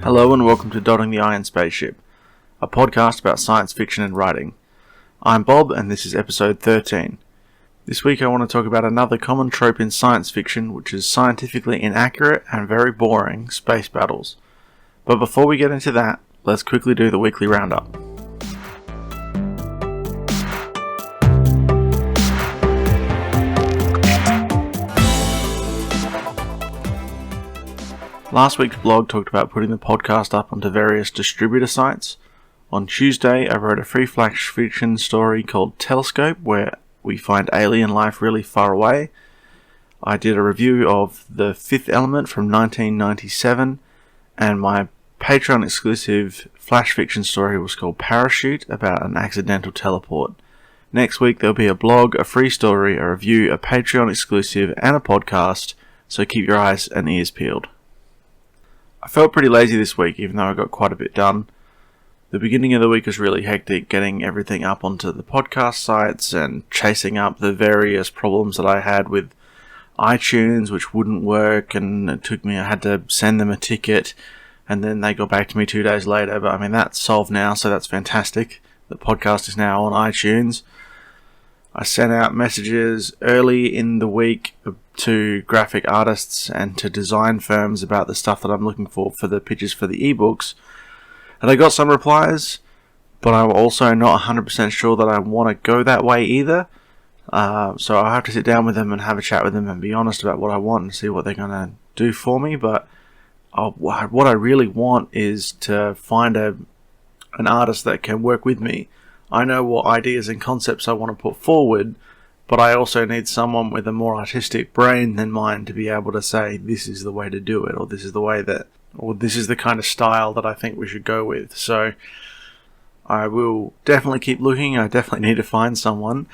Hello and welcome to Dotting the I in Spaceship, a podcast about science fiction and writing. I'm Bob and this is episode 13. This week I want to talk about another common trope in science fiction, which is scientifically inaccurate and very boring space battles. But before we get into that, let's quickly do the weekly roundup. Last week's blog talked about putting the podcast up onto various distributor sites. On Tuesday, I wrote a free flash fiction story called Telescope, where we find alien life really far away. I did a review of The Fifth Element from 1997, and my Patreon exclusive flash fiction story was called Parachute, about an accidental teleport. Next week there'll be a blog, a free story, a review, a Patreon exclusive, and a podcast, so keep your eyes and ears peeled. I felt pretty lazy this week, even though I got quite a bit done. The beginning of the week was really hectic, getting everything up onto the podcast sites and chasing up the various problems that I had with iTunes, which wouldn't work, and I had to send them a ticket, and then they got back to me 2 days later. But I mean, that's solved now, so that's fantastic. The podcast is now on iTunes. I sent out messages early in the week to graphic artists and to design firms about the stuff that I'm looking for the pitches for the ebooks. And I got some replies, but I'm also not 100% sure that I want to go that way either. So I'll have to sit down with them and have a chat with them and be honest about what I want and see what they're going to do for me. But what I really want is to find an artist that can work with me. I know what ideas and concepts I want to put forward, but I also need someone with a more artistic brain than mine to be able to say, this is the way to do it, or this is the kind of style that I think we should go with. So I will definitely keep looking. I definitely need to find someone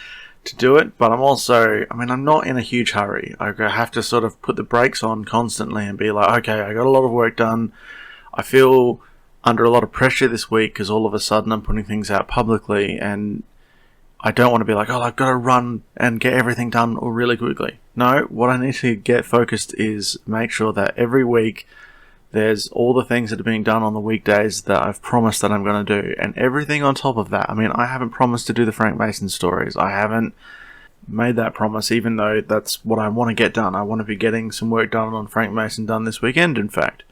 to do it, but I'm not in a huge hurry. I have to sort of put the brakes on constantly and be like, okay, I got a lot of work done. I feel under a lot of pressure this week because all of a sudden I'm putting things out publicly, and I don't want to be like, I've got to run and get everything done really quickly. No, what I need to get focused is make sure that every week there's all the things that are being done on the weekdays that I've promised that I'm going to do, and everything on top of that. I mean, I haven't promised to do the Frank Mason stories. I haven't made that promise, even though that's what I want to get done. I want to be getting some work done on Frank Mason done this weekend, in fact.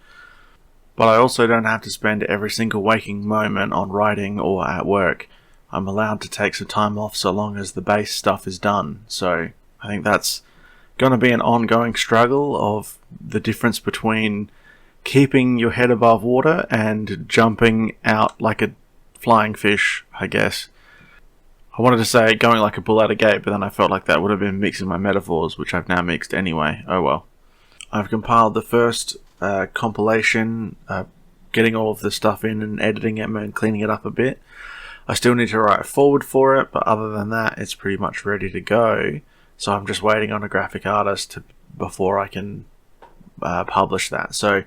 But I also don't have to spend every single waking moment on writing or at work. I'm allowed to take some time off so long as the base stuff is done. So I think that's going to be an ongoing struggle of the difference between keeping your head above water and jumping out like a flying fish, I guess. I wanted to say going like a bull out of gate, but then I felt like that would have been mixing my metaphors, which I've now mixed anyway. Oh well. I've compiled the first compilation, getting all of the stuff in and editing it and cleaning it up a bit. I still need to write a forward for it, but other than that, it's pretty much ready to go. So I'm just waiting on a graphic artist before I can publish that. So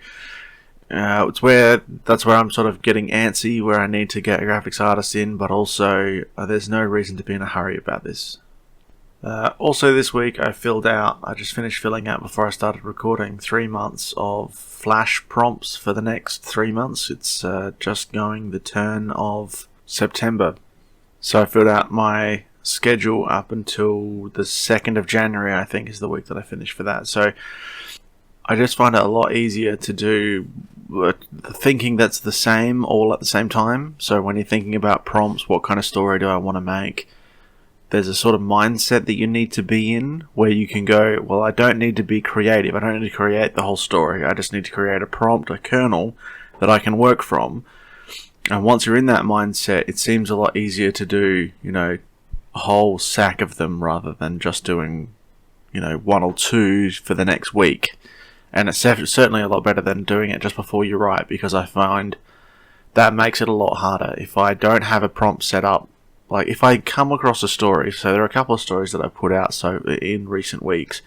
that's where I'm sort of getting antsy, where I need to get a graphics artist in, but also there's no reason to be in a hurry about this. Also this week I just finished filling out before I started recording 3 months of flash prompts for the next 3 months. It's just going the turn of September. So I filled out my schedule up until the 2nd of January, I think, is the week that I finished for that. So I just find it a lot easier to do thinking that's the same all at the same time. So when you're thinking about prompts, what kind of story do I want to make? There's a sort of mindset that you need to be in where you can go, well, I don't need to be creative. I don't need to create the whole story. I just need to create a prompt, a kernel that I can work from. And once you're in that mindset, it seems a lot easier to do, a whole sack of them rather than just doing, 1 or 2 for the next week. And it's certainly a lot better than doing it just before you write, because I find that makes it a lot harder. If I don't have a prompt set up, like if I come across a story, so there are a couple of stories that I've put out in recent weeks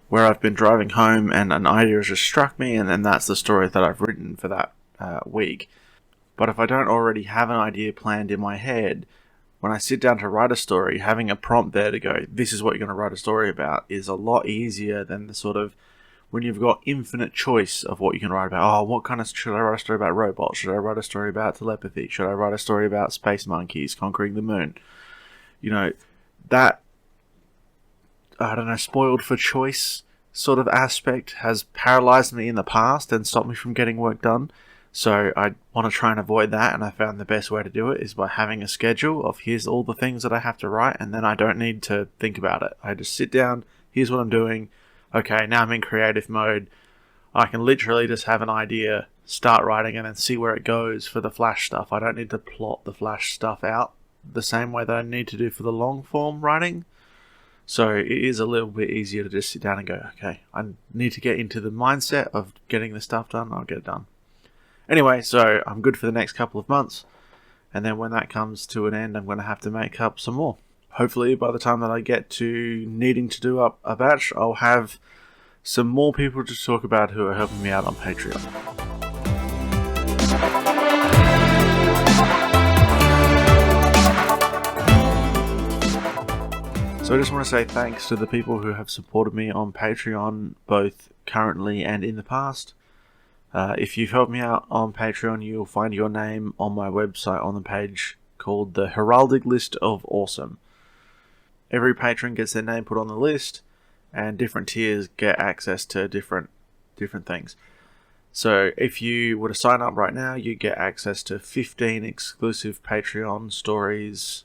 where I've been driving home and an idea has just struck me, and then that's the story that I've written for that week. But if I don't already have an idea planned in my head, when I sit down to write a story, having a prompt there to go, this is what you're going to write a story about, is a lot easier than the sort of when you've got infinite choice of what you can write about. Oh, what kind of... Should I write a story about robots? Should I write a story about telepathy? Should I write a story about space monkeys conquering the moon? You know, that, I don't know, spoiled for choice sort of aspect has paralyzed me in the past and stopped me from getting work done. So I want to try and avoid that, and I found the best way to do it is by having a schedule of here's all the things that I have to write, and then I don't need to think about it. I just sit down, here's what I'm doing. Okay, now I'm in creative mode. I can literally just have an idea, start writing, and then see where it goes for the Flash stuff. I don't need to plot the Flash stuff out the same way that I need to do for the long form writing. So it is a little bit easier to just sit down and go, okay, I need to get into the mindset of getting the stuff done, I'll get it done. Anyway, so I'm good for the next couple of months, and then when that comes to an end, I'm going to have to make up some more. Hopefully, by the time that I get to needing to do up a batch, I'll have some more people to talk about who are helping me out on Patreon. So I just want to say thanks to the people who have supported me on Patreon, both currently and in the past. If you've helped me out on Patreon, you'll find your name on my website on the page called the Heraldic List of Awesome. Every patron gets their name put on the list, and different tiers get access to different things. So if you were to sign up right now, you get access to 15 exclusive Patreon stories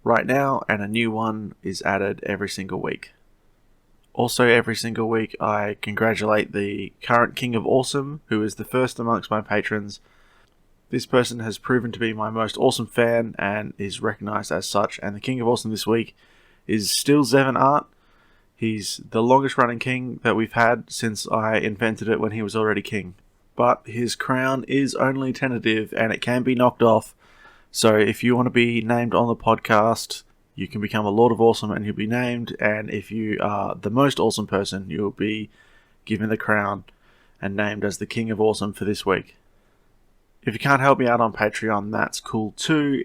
right now, and a new one is added every single week. Also, every single week, I congratulate the current King of Awesome, who is the first amongst my patrons. This person has proven to be my most awesome fan and is recognized as such. And the King of Awesome this week is still Zevin Art. He's the longest running king that we've had since I invented it when he was already king. But his crown is only tentative and it can be knocked off. So if you want to be named on the podcast, you can become a Lord of Awesome and you'll be named, and if you are the most awesome person, you'll be given the crown and named as the King of Awesome for this week. If you can't help me out on Patreon, that's cool too.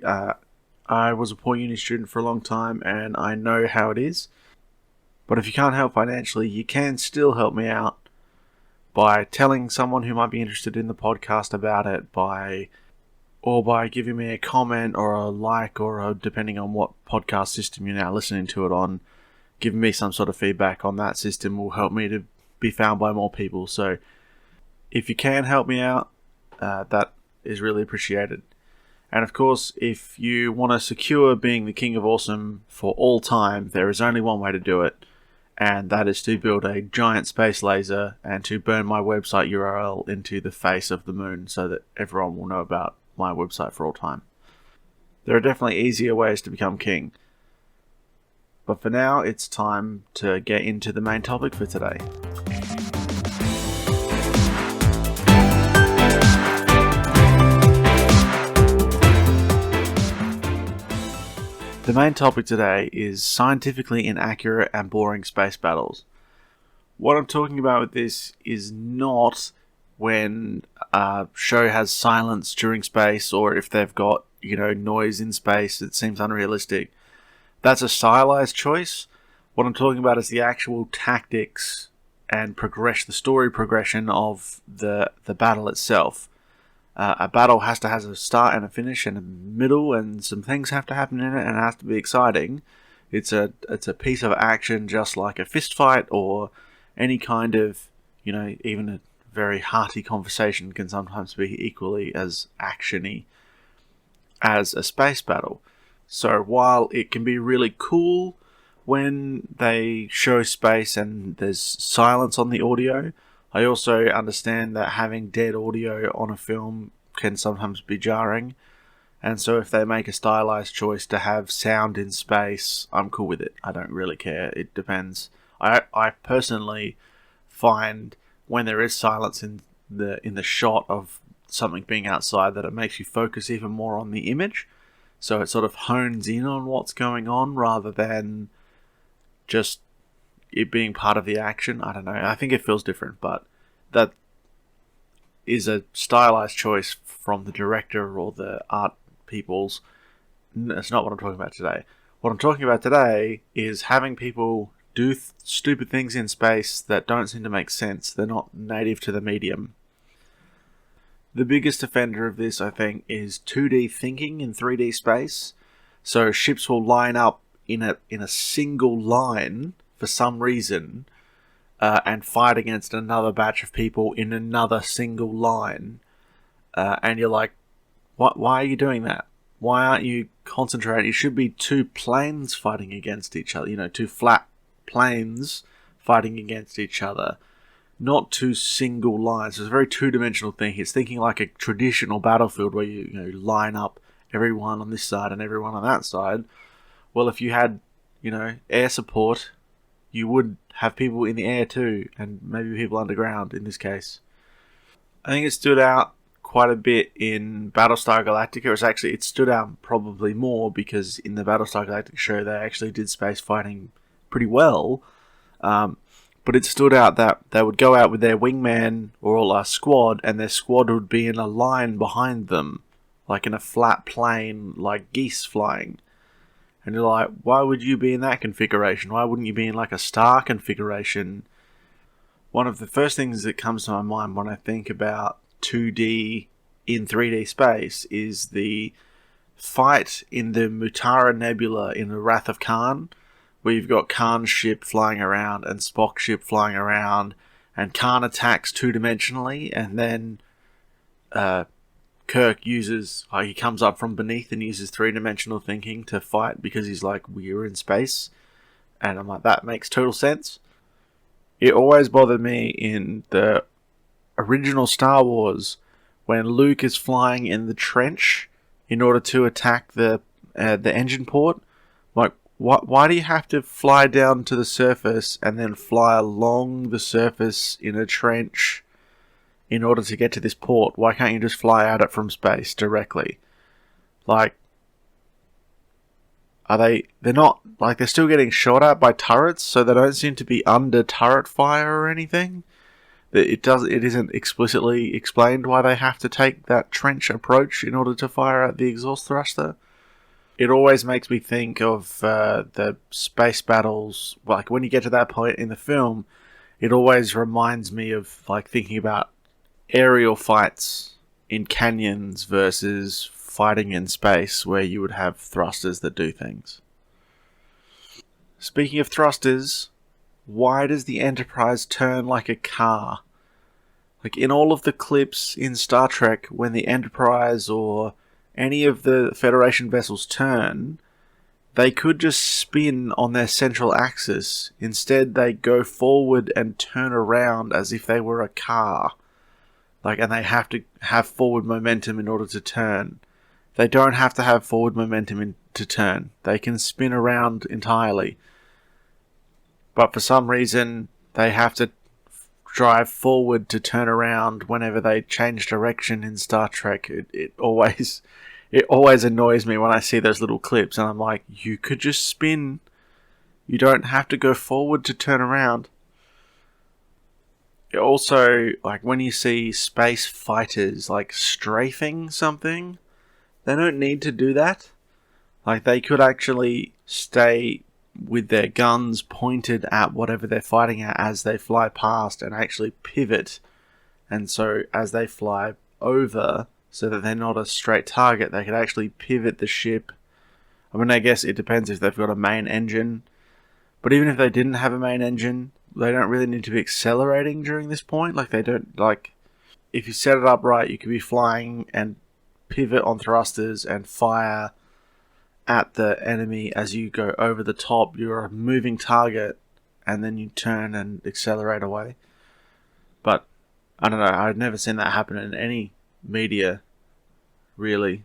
I was a poor uni student for a long time and I know how it is. But if you can't help financially, you can still help me out by telling someone who might be interested in the podcast about it, by giving me a comment or a like, or depending on what podcast system you're now listening to it on, giving me some sort of feedback on that system will help me to be found by more people. So if you can help me out, that is really appreciated. And of course, if you want to secure being the King of Awesome for all time, there is only one way to do it, and that is to build a giant space laser and to burn my website URL into the face of the moon so that everyone will know about my website for all time. There are definitely easier ways to become king. But for now, it's time to get into the main topic for today. The main topic today is scientifically inaccurate and boring space battles. What I'm talking about with this is not when a show has silence during space, or if they've got, noise in space that seems unrealistic. That's a stylized choice. What I'm talking about is the actual tactics and the story progression of the battle itself. A battle has to have a start and a finish and a middle, and some things have to happen in it, and it has to be exciting. It's a piece of action, just like a fist fight or any kind of, even a very hearty conversation can sometimes be equally as actiony as a space battle. So while it can be really cool when they show space and there's silence on the audio, I also understand that having dead audio on a film can sometimes be jarring. And so if they make a stylized choice to have sound in space, I'm cool with it. I don't really care. It depends. I personally find when there is silence in the shot of something being outside, that it makes you focus even more on the image. So it sort of hones in on what's going on rather than just it being part of the action. I don't know. I think it feels different, but that is a stylized choice from the director or the art peoples. That's not what I'm talking about today. What I'm talking about today is having people do stupid things in space that don't seem to make sense. They're not native to the medium. The biggest offender of this, I think, is 2D thinking in 3D space. So ships will line up in a single line for some reason, and fight against another batch of people in another single line. And you're like, why are you doing that? Why aren't you concentrating? It should be two planes fighting against each other. Two flat planes fighting against each other. Not two single lines. It's a very two-dimensional thing. It's thinking like a traditional battlefield where you line up everyone on this side and everyone on that side. Well, if you had, air support, you would have people in the air too, and maybe people underground in this case. I think it stood out quite a bit in Battlestar Galactica. It stood out probably more because in the Battlestar Galactica show they actually did space fighting pretty well. But it stood out that they would go out with their wingman or a squad, and their squad would be in a line behind them, like in a flat plane, like geese flying. And you're like, why would you be in that configuration? Why wouldn't you be in like a star configuration? One of the first things that comes to my mind when I think about 2D in 3D space is the fight in the Mutara Nebula in the Wrath of Khan, where you've got Khan's ship flying around and Spock's ship flying around, and Khan attacks two-dimensionally, and then Kirk he comes up from beneath and uses three-dimensional thinking to fight because he's like, we're in space. And I'm like, that makes total sense. It always bothered me in the original Star Wars when Luke is flying in the trench in order to attack the engine port. Like, why do you have to fly down to the surface and then fly along the surface in a trench in order to get to this port? Why can't you just fly at it from space directly? Like, they're not, like, they're still getting shot at by turrets, so they don't seem to be under turret fire or anything. It isn't explicitly explained why they have to take that trench approach in order to fire at the exhaust thruster. It always makes me think of the space battles. Like, when you get to that point in the film, it always reminds me of, like, thinking about aerial fights in canyons versus fighting in space, where you would have thrusters that do things. Speaking of thrusters, why does the Enterprise turn like a car? Like, in all of the clips in Star Trek, when the Enterprise or any of the Federation vessels turn, they could just spin on their central axis. Instead, they go forward and turn around as if they were a car. Like, and they have to have forward momentum in order to turn. They don't have to have forward momentum to turn. They can spin around entirely. But for some reason, they have to drive forward to turn around whenever they change direction in Star Trek. It always annoys me when I see those little clips, and I'm like, you could just spin. You don't have to go forward to turn around. It also, like, when you see space fighters, like, strafing something, they don't need to do that. Like, they could actually stay with their guns pointed at whatever they're fighting at as they fly past, and actually pivot. And so as they fly over, so that they're not a straight target, they could actually pivot the ship. I mean, I guess it depends if they've got a main engine. But even if they didn't have a main engine, they don't really need to be accelerating during this point. Like, they don't, like, if you set it up right, you could be flying and pivot on thrusters and fire at the enemy as you go over the top. You're a moving target, and then you turn and accelerate away. But I don't know, I've never seen that happen in any media, really.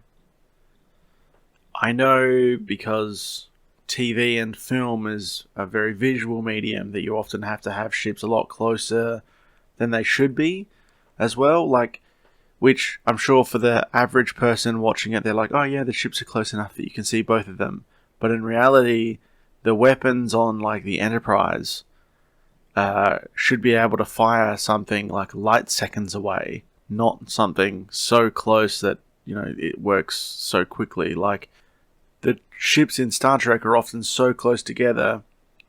I know because TV and film is a very visual medium that you often have to have ships a lot closer than they should be as well. Like, which I'm sure for the average person watching it, they're like, oh yeah, the ships are close enough that you can see both of them. But in reality, the weapons on, like, the Enterprise should be able to fire something like light seconds away, not something so close that, it works so quickly. Like, the ships in Star Trek are often so close together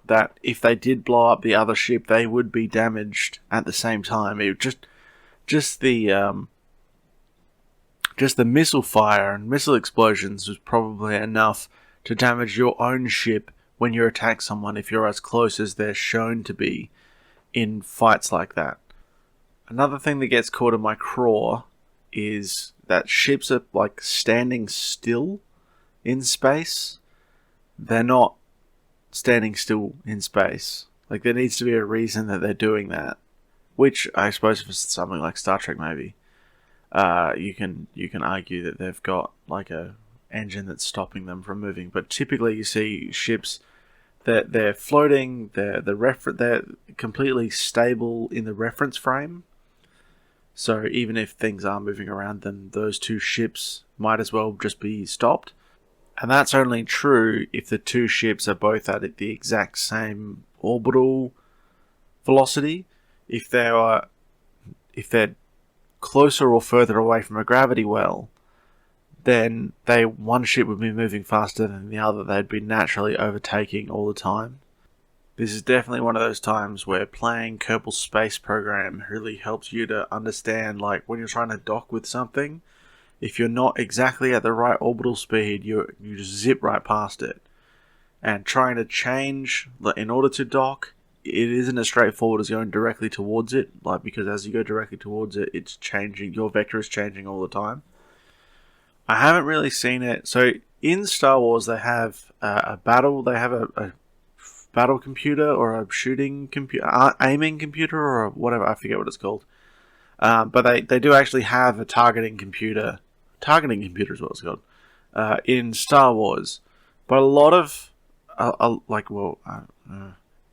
that if they did blow up the other ship, they would be damaged at the same time. It just the missile fire and missile explosions was probably enough to damage your own ship when you attack someone if you're as close as they're shown to be in fights like that. Another thing that gets caught in my craw is that ships are like standing still in space. They're not standing still in space. Like, there needs to be a reason that they're doing that. Which, I suppose for something like Star Trek maybe, you can argue that they've got like a engine that's stopping them from moving. But typically you see ships that they're floating, they're completely stable in the reference frame. So even if things are moving around, then those two ships might as well just be stopped. And that's only true if the two ships are both at the exact same orbital velocity. If they're closer or further away from a gravity well, then one ship would be moving faster than the other. They'd be naturally overtaking all the time. This is definitely one of those times where playing Kerbal Space Program really helps you to understand, like, when you're trying to dock with something, if you're not exactly at the right orbital speed, you just zip right past it. And trying to change, in order to dock, it isn't as straightforward as going directly towards it, like, because as you go directly towards it, it's changing, your vector is changing all the time. I haven't really seen it. So in Star Wars, they have a battle computer or a shooting computer, aiming computer or whatever, I forget what it's called. But they do actually have a targeting computer is what it's called, in Star Wars. But a lot of,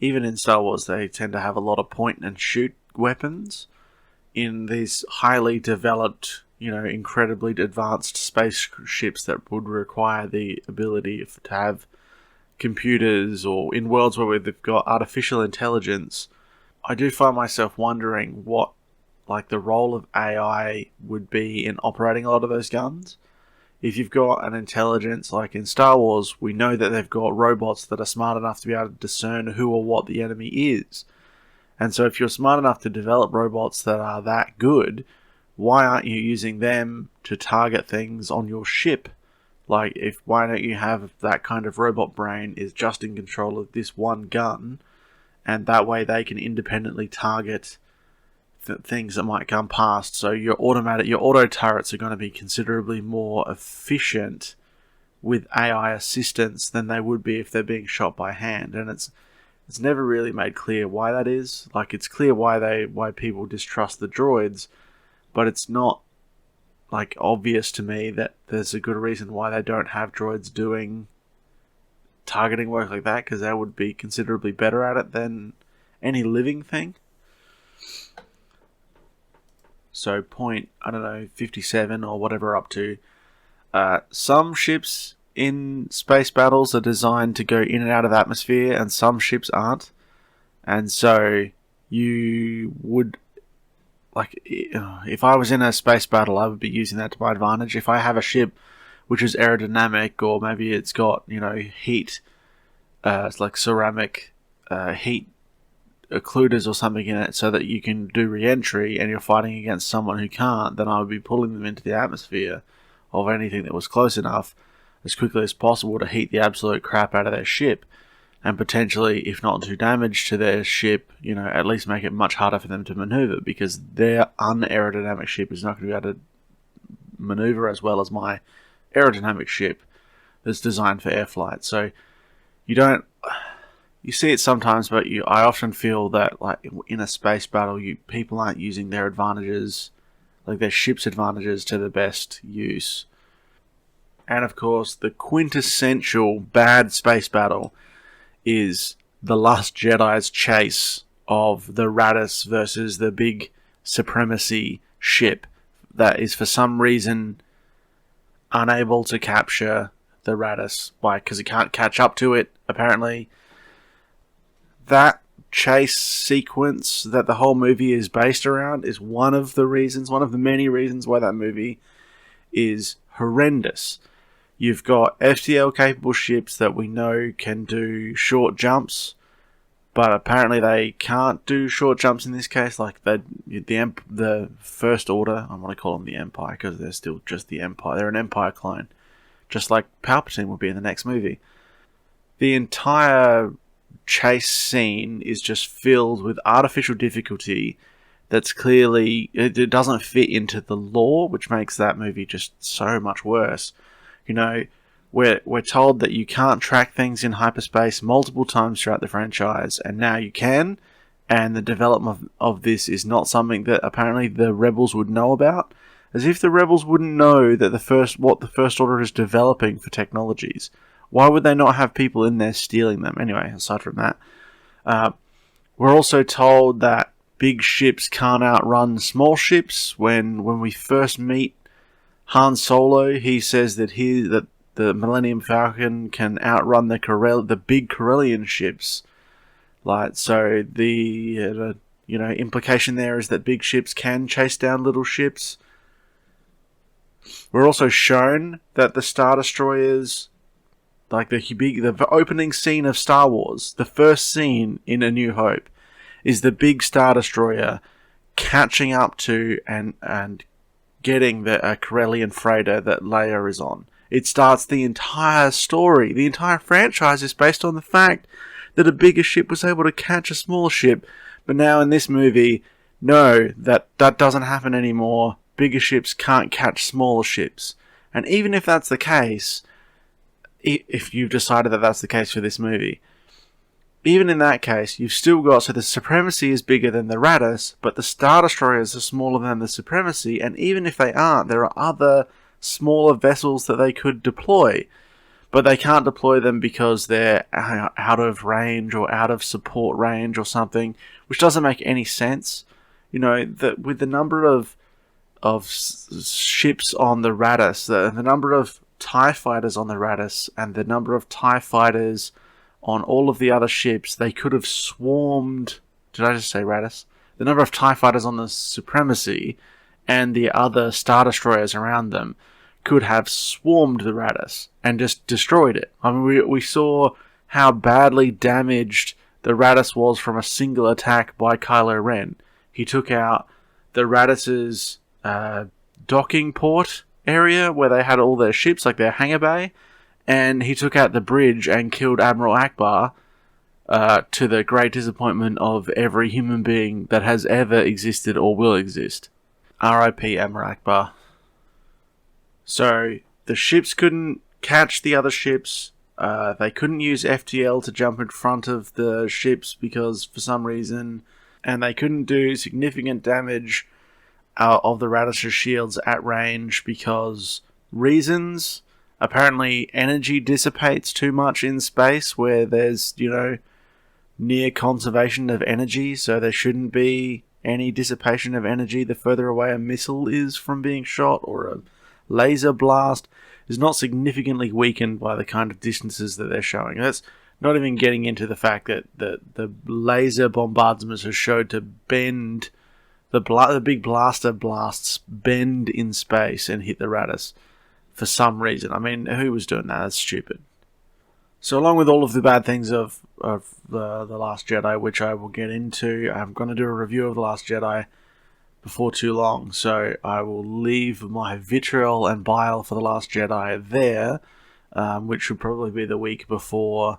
even in Star Wars, they tend to have a lot of point and shoot weapons in these highly developed, incredibly advanced spaceships that would require the ability to have computers, or in worlds where they've got artificial intelligence. I do find myself wondering what, like, the role of AI would be in operating a lot of those guns. If you've got an intelligence, like in Star Wars, we know that they've got robots that are smart enough to be able to discern who or what the enemy is. And so if you're smart enough to develop robots that are that good, why aren't you using them to target things on your ship? Like, why don't you have that kind of robot brain is just in control of this one gun, and that way they can independently target things that might come past. So your auto turrets are going to be considerably more efficient with AI assistance than they would be if they're being shot by hand. And it's never really made clear why that is. Like, it's clear why people distrust the droids, but it's not, like, obvious to me that there's a good reason why they don't have droids doing targeting work like that, because they would be considerably better at it than any living thing. So point, 57 or whatever up to, some ships in space battles are designed to go in and out of atmosphere, and some ships aren't. And so you would, like, if I was in a space battle, I would be using that to my advantage. If I have a ship which is aerodynamic, or maybe it's got, heat, it's like ceramic heat occluders or something in it, so that you can do re-entry and you're fighting against someone who can't, then I would be pulling them into the atmosphere of anything that was close enough as quickly as possible to heat the absolute crap out of their ship, and potentially, if not do damage to their ship, at least make it much harder for them to maneuver, because their unaerodynamic ship is not going to be able to maneuver as well as my aerodynamic ship that's designed for air flight. So you see it sometimes, but I often feel that, like, in a space battle, people aren't using their advantages, like their ship's advantages, to the best use. And of course, the quintessential bad space battle is The Last Jedi's chase of the Raddus versus the big supremacy ship that is for some reason unable to capture the Raddus, because it can't catch up to it, apparently. That chase sequence that the whole movie is based around is one of the many reasons why that movie is horrendous. You've got FTL capable ships that we know can do short jumps, But apparently they can't do short jumps in this case. Like the First Order, I want to call them the Empire because they're still just the Empire. They're an Empire clone, just like Palpatine will be in the next movie. The entire chase scene is just filled with artificial difficulty that's clearly... It doesn't fit into the lore, which makes that movie just so much worse. You know, we're told that you can't track things in hyperspace multiple times throughout the franchise, and now you can, and the development of this is not something that apparently the Rebels would know about. As if the Rebels wouldn't know that what the First Order is developing for technologies. Why would they not have people in there stealing them? Anyway, aside from that, we're also told that big ships can't outrun small ships. When we first meet Han Solo, he says that the Millennium Falcon can outrun the big Corellian ships. Like, so the implication there is that big ships can chase down little ships. We're also shown that the Star Destroyers, like the opening scene of Star Wars, the first scene in A New Hope, is the big Star Destroyer catching up to and getting the Corellian freighter that Leia is on. It starts the entire story. The entire franchise is based on the fact that a bigger ship was able to catch a smaller ship. But now in this movie, no, that doesn't happen anymore. Bigger ships can't catch smaller ships. And even if that's the case, if you've decided that that's the case for this movie, even in that case, you've still got... So the Supremacy is bigger than the Raddus, but the Star Destroyers are smaller than the Supremacy, and even if they aren't, there are other smaller vessels that they could deploy. But they can't deploy them because they're out of range or out of support range or something, which doesn't make any sense. You know, with the number of ships on the Raddus, the number of TIE fighters on the Raddus, and the number of TIE fighters on all of the other ships, they could have swarmed... Did I just say Raddus? The number of TIE fighters on the Supremacy and the other Star Destroyers around them could have swarmed the Raddus and just destroyed it. I mean, we saw how badly damaged the Raddus was from a single attack by Kylo Ren. He took out the Raddus's docking port area where they had all their ships, like their hangar bay, and he took out the bridge and killed Admiral Akbar, to the great disappointment of every human being that has ever existed or will exist. R.I.P. Admiral Akbar. So, the ships couldn't catch the other ships. They couldn't use FTL to jump in front of the ships because, for some reason, and they couldn't do significant damage of the Raddus's shields at range because reasons. Apparently, energy dissipates too much in space where there's, near conservation of energy, so there shouldn't be any dissipation of energy the further away a missile is from being shot, or a laser blast is not significantly weakened by the kind of distances that they're showing. That's not even getting into the fact that the laser bombardments are showed to bend, the big blaster blasts bend in space and hit the Raddus for some reason. I mean, who was doing that? That's stupid. So along with all of the bad things of the Last Jedi, which I will get into, I'm going to do a review of The Last Jedi before too long, so I will leave my vitriol and bile for The Last Jedi there, which should probably be the week before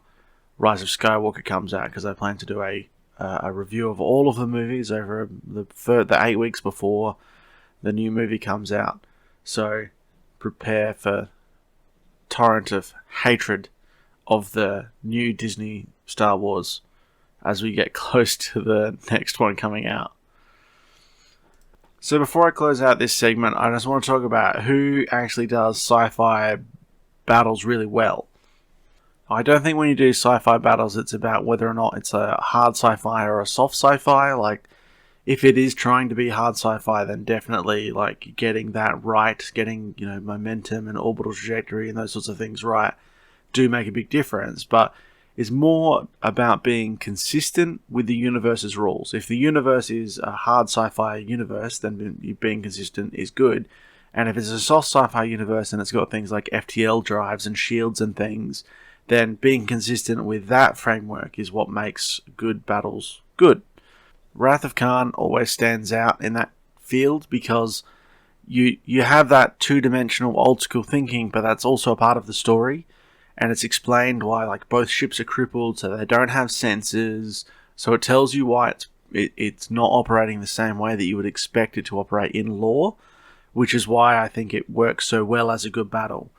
Rise of Skywalker comes out, because I plan to do a review of all of the movies over the 8 weeks before the new movie comes out. So prepare for torrent of hatred of the new Disney Star Wars as we get close to the next one coming out. So before I close out this segment, I just want to talk about who actually does sci-fi battles really well. I don't think when you do sci-fi battles, it's about whether or not it's a hard sci-fi or a soft sci-fi. Like, if it is trying to be hard sci-fi, then definitely, like, getting that right, getting, momentum and orbital trajectory and those sorts of things right, do make a big difference. But it's more about being consistent with the universe's rules. If the universe is a hard sci-fi universe, then being consistent is good. And if it's a soft sci-fi universe and it's got things like FTL drives and shields and things, then being consistent with that framework is what makes good battles good. Wrath of Khan always stands out in that field because you have that two-dimensional old school thinking, but that's also a part of the story, and it's explained why like both ships are crippled, so they don't have sensors, so it tells you why it's not operating the same way that you would expect it to operate in lore, which is why I think it works so well as a good battle.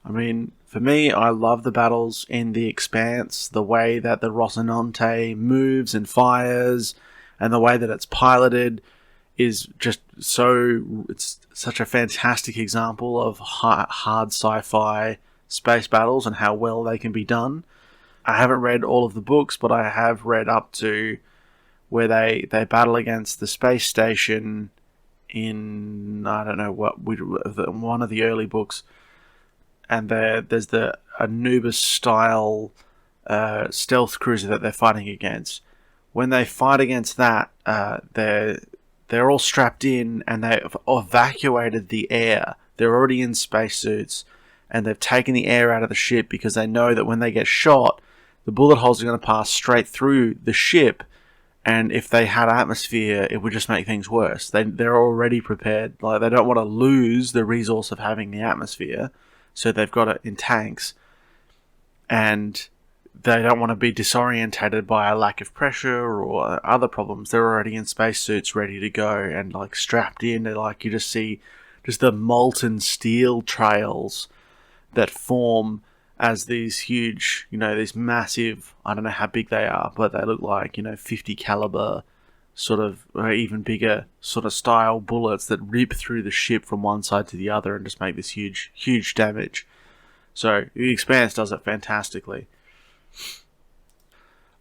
I mean, for me, I love the battles in The Expanse, the way that the Rocinante moves and fires, and the way that it's piloted is just so... It's such a fantastic example of hard sci-fi space battles and how well they can be done. I haven't read all of the books, but I have read up to where they battle against the space station in, I don't know what, one of the early books. And there's the Anubis-style stealth cruiser that they're fighting against. When they fight against that, they're all strapped in and they've evacuated the air. They're already in spacesuits and they've taken the air out of the ship because they know that when they get shot, the bullet holes are going to pass straight through the ship. And if they had atmosphere, it would just make things worse. They're already prepared. Like, they don't want to lose the resource of having the atmosphere. So they've got it in tanks, and they don't want to be disorientated by a lack of pressure or other problems. They're already in spacesuits ready to go and like strapped in. They're like, you just see just the molten steel trails that form as these huge, these massive, I don't know how big they are, but they look like, 50 caliber sort of, or even bigger sort of style bullets that rip through the ship from one side to the other and just make this huge, huge damage. So The Expanse does it fantastically.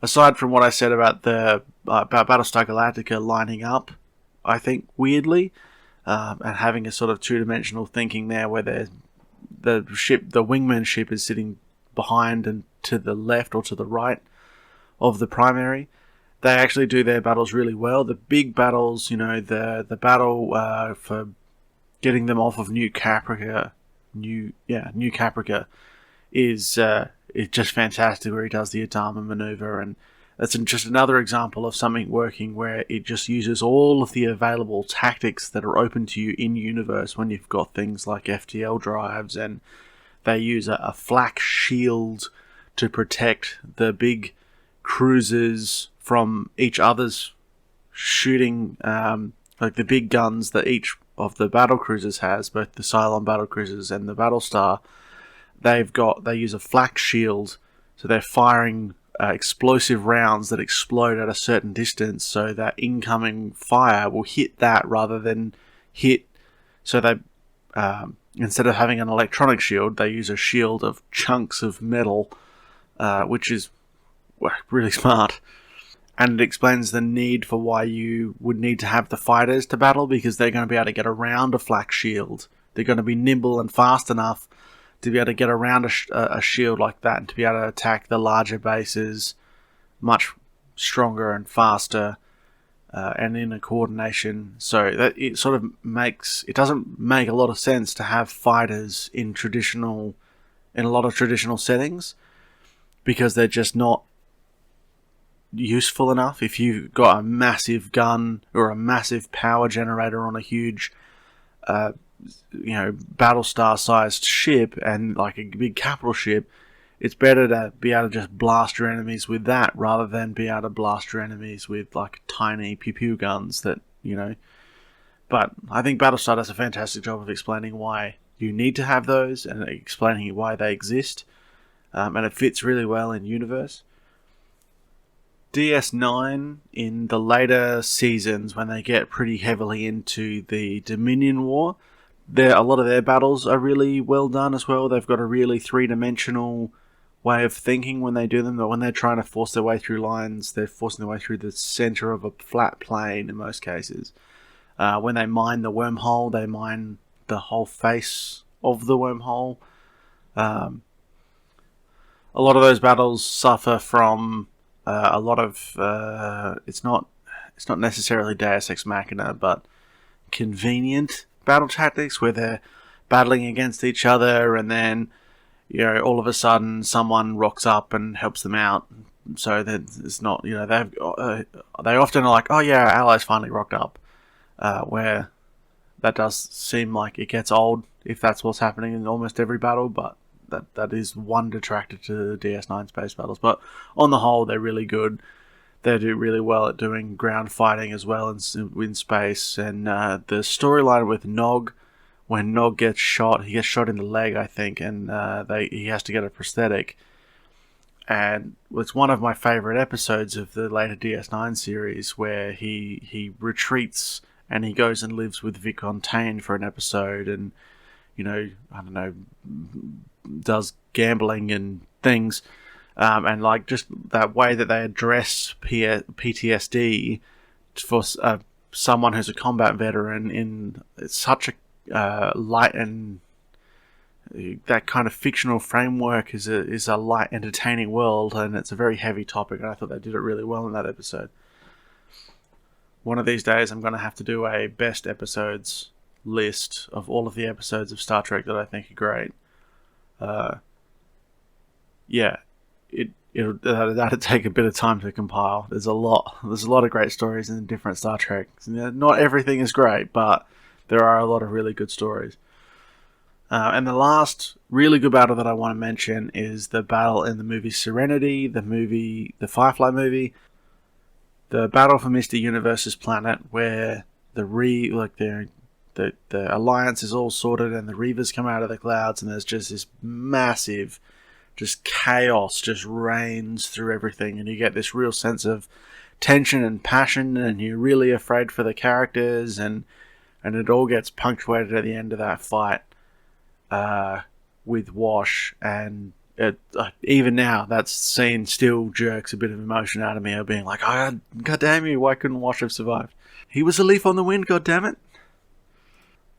Aside from what I said about about Battlestar Galactica lining up, I think weirdly, and having a sort of two-dimensional thinking there, where the wingman ship is sitting behind and to the left or to the right of the primary. They actually do their battles really well. The big battles, the battle for getting them off of New Caprica is just fantastic, where he does the Adama maneuver, and that's just another example of something working where it just uses all of the available tactics that are open to you in universe when you've got things like FTL drives, and they use a flak shield to protect the big cruisers from each other's shooting, like the big guns that each of the battle cruisers has, both the Cylon battle cruisers and the Battlestar. They use a flak shield, so they're firing explosive rounds that explode at a certain distance, so that incoming fire will hit that rather than hit. So they, instead of having an electronic shield, they use a shield of chunks of metal, which is really smart. And it explains the need for why you would need to have the fighters to battle, because they're going to be able to get around a flak shield. They're going to be nimble and fast enough to be able to get around a shield like that and to be able to attack the larger bases much stronger and faster and in a coordination. So that it sort of it doesn't make a lot of sense to have fighters in a lot of traditional settings, because they're just not useful enough. If you've got a massive gun or a massive power generator on a huge Battlestar-sized ship and like a big capital ship, it's better to be able to just blast your enemies with that rather than be able to blast your enemies with like tiny pew-pew guns that, But I think Battlestar does a fantastic job of explaining why you need to have those and explaining why they exist, and it fits really well in universe. DS9, in the later seasons, when they get pretty heavily into the Dominion War, a lot of their battles are really well done as well. They've got a really three-dimensional way of thinking when they do them. But when they're trying to force their way through lines, they're forcing their way through the center of a flat plane in most cases. When they mine the wormhole, they mine the whole face of the wormhole. A lot of those battles suffer from a lot of it's not necessarily Deus Ex Machina, but convenient battle tactics where they're battling against each other, and then all of a sudden someone rocks up and helps them out. So that it's not, they often are like, oh yeah, our allies finally rocked up. Where that does seem like it gets old if that's what's happening in almost every battle, but that is one detractor to the DS9 space battles. But on the whole, they're really good. They do really well at doing ground fighting as well in space. And the storyline with Nog, when Nog gets shot, he gets shot in the leg, I think, and he has to get a prosthetic. And it's one of my favourite episodes of the later DS9 series, where he retreats and he goes and lives with Vic Fontaine for an episode, and does gambling and things, and like just that way that they address PTSD for someone who's a combat veteran in such a light, and that kind of fictional framework is a light, entertaining world, and it's a very heavy topic, and I thought they did it really well in that episode. One of these days I'm going to have to do a best episodes list of all of the episodes of Star Trek that I think are great. That'd take a bit of time to compile. There's a lot of great stories in different Star Trek. Not everything is great, but there are a lot of really good stories. And the last really good battle that I want to mention is the battle in the movie Serenity, the Firefly movie, the battle for Mr. Universe's planet, where the Alliance is all sorted and the Reavers come out of the clouds, and there's just this massive, just chaos just reigns through everything, and you get this real sense of tension and passion, and you're really afraid for the characters, and it all gets punctuated at the end of that fight with Wash, and even now that scene still jerks a bit of emotion out of me, of being like, oh, god damn you, why couldn't Wash have survived? He was a leaf on the wind, god damn it.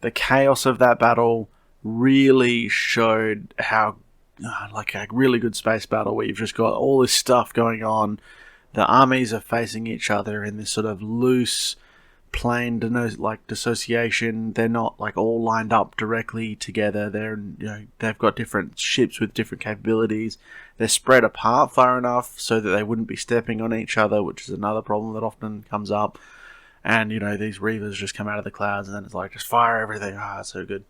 The chaos of that battle really showed how, like a really good space battle where you've just got all this stuff going on. The armies are facing each other in this sort of loose, plane dissociation. They're not like all lined up directly together. They've got different ships with different capabilities. They're spread apart far enough so that they wouldn't be stepping on each other, which is another problem that often comes up. And, these Reavers just come out of the clouds, and then it's like, just fire everything. It's so good.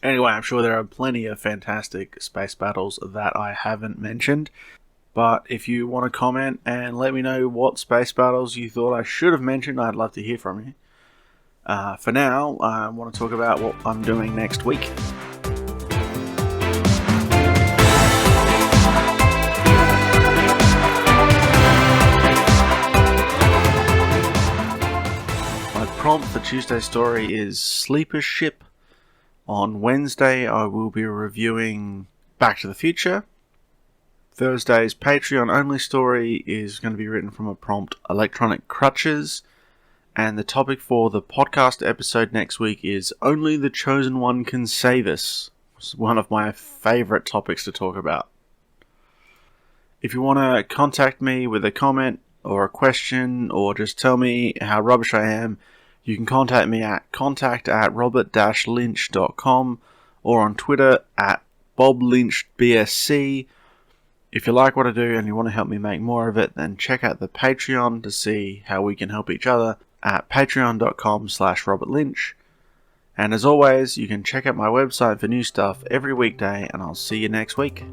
Anyway, I'm sure there are plenty of fantastic space battles that I haven't mentioned. But if you want to comment and let me know what space battles you thought I should have mentioned, I'd love to hear from you. For now, I want to talk about what I'm doing next week. Prompt for Tuesday's story is Sleeper's Ship. On Wednesday, I will be reviewing Back to the Future. Thursday's Patreon-only story is going to be written from a prompt, Electronic Crutches. And the topic for the podcast episode next week is Only the Chosen One Can Save Us. It's one of my favourite topics to talk about. If you want to contact me with a comment or a question, or just tell me how rubbish I am, you can contact me at contact@robert-lynch.com or on Twitter at BobLynchBSC. If you like what I do and you want to help me make more of it, then check out the Patreon to see how we can help each other at patreon.com/RobertLynch. And as always, you can check out my website for new stuff every weekday, and I'll see you next week.